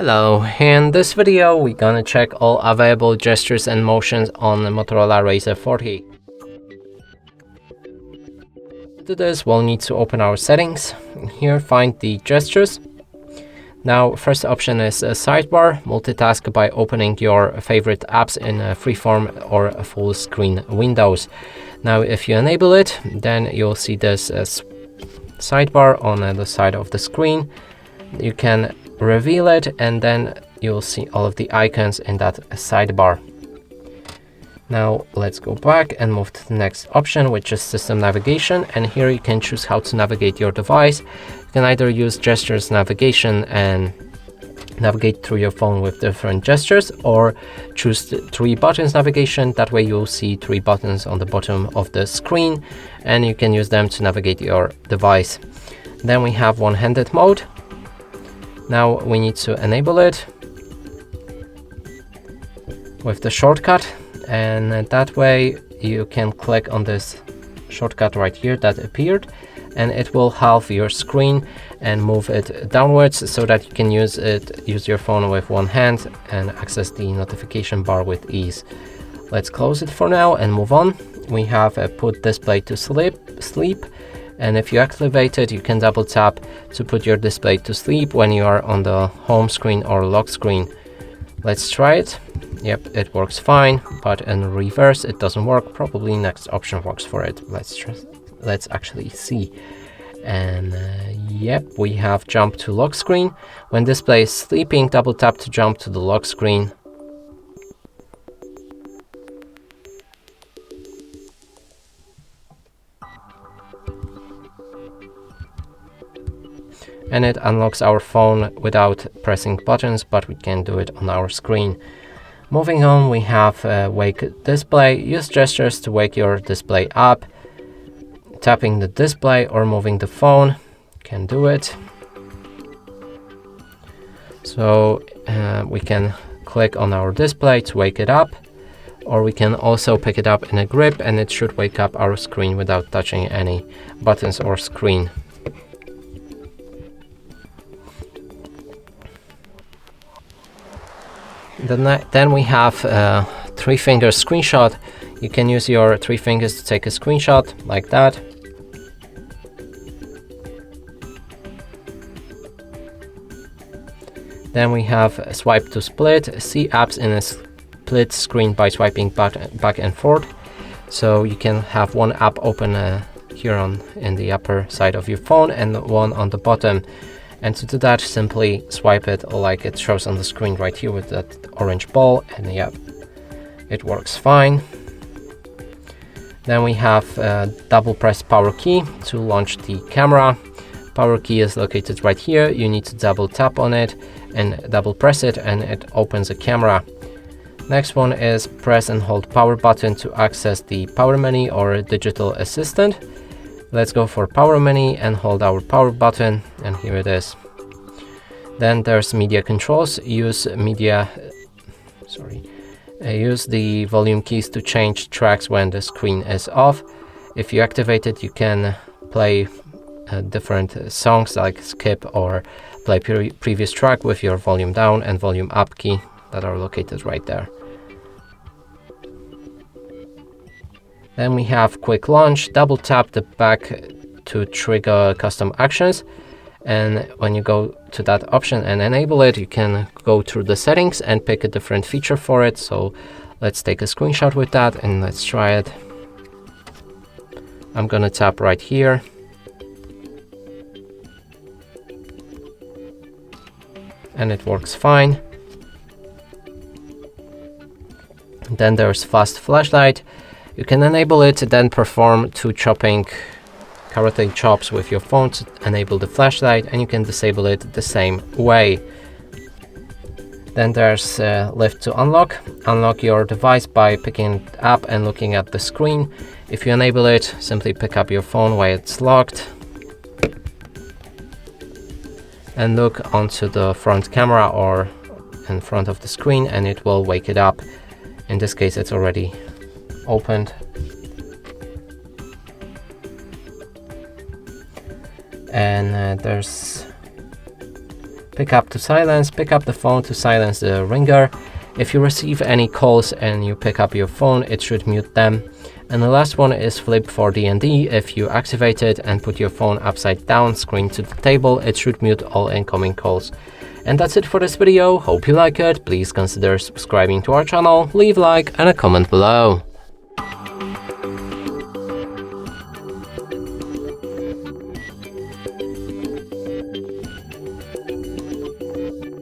Hello, in this video we're gonna check all available gestures and motions on the Motorola Razr 40. To do this, we'll need to open our settings. Here, find the gestures. Now, first option is a sidebar. Multitask by opening your favorite apps in a freeform or a full screen windows. Now, if you enable it, then you'll see this sidebar on the side of the screen. You can reveal it and then you'll see all of the icons in that sidebar. Now let's go back and move to the next option, which is system navigation, and here you can choose how to navigate your device. You can either use gestures navigation and navigate through your phone with different gestures, or choose the 3 buttons navigation. That way you'll see 3 buttons on the bottom of the screen and you can use them to navigate your device. Then we have one-handed mode. Now we need to enable it with the shortcut, and that way you can click on this shortcut right here that appeared, and it will halve your screen and move it downwards so that you can use your phone with one hand and access the notification bar with ease. Let's close it for now and move on. We have a put display to sleep. And if you activate it, you can double tap to put your display to sleep when you are on the home screen or lock screen. Let's try it. Yep, it works fine, but in reverse it doesn't work. Probably next option works for it. Let's actually see. And yep, we have jump to lock screen. When display is sleeping, double tap to jump to the lock screen. And it unlocks our phone without pressing buttons, but we can do it on our screen. Moving on, we have wake display. Use gestures to wake your display up. Tapping the display or moving the phone can do it. So we can click on our display to wake it up, or we can also pick it up in a grip and it should wake up our screen without touching any buttons or screen. Then we have 3-finger screenshot. You can use your 3 fingers to take a screenshot like that. Then we have swipe to split. See apps in a split screen by swiping back and forth. So you can have one app open here in the upper side of your phone and one on the bottom. And to do that, simply swipe it like it shows on the screen right here with that orange ball, and yeah, it works fine. Then we have double press power key to launch the camera. Power key is located right here. You need to double tap on it and double press it, and it opens the camera. Next one is press and hold power button to access the power menu or digital assistant. Let's go for power menu and hold our power button, and here it is. Then there's media controls. Use the volume keys to change tracks when the screen is off. If you activate it, you can play different songs like skip or play previous track with your volume down and volume up key that are located right there. Then we have quick launch. Double tap the back to trigger custom actions, and when you go to that option and enable it, you can go through the settings and pick a different feature for it. So let's take a screenshot with that and let's try it. I'm gonna tap right here. And it works fine. Then there's fast flashlight. You can enable it, then perform 2 chopping karate chops with your phone to enable the flashlight, and you can disable it the same way. Then there's lift to unlock. Unlock your device by picking it up and looking at the screen. If you enable it, simply pick up your phone while it's locked and look onto the front camera or in front of the screen, and it will wake it up. In this case, it's already opened. And there's pick up to silence, pick up the phone to silence the ringer. If you receive any calls and you pick up your phone, it should mute them. And the last one is flip for DND. If you activate it and put your phone upside down, screen to the table, it should mute all incoming calls. And that's it for this video. Hope you like it. Please consider subscribing to our channel, leave a like and a comment below.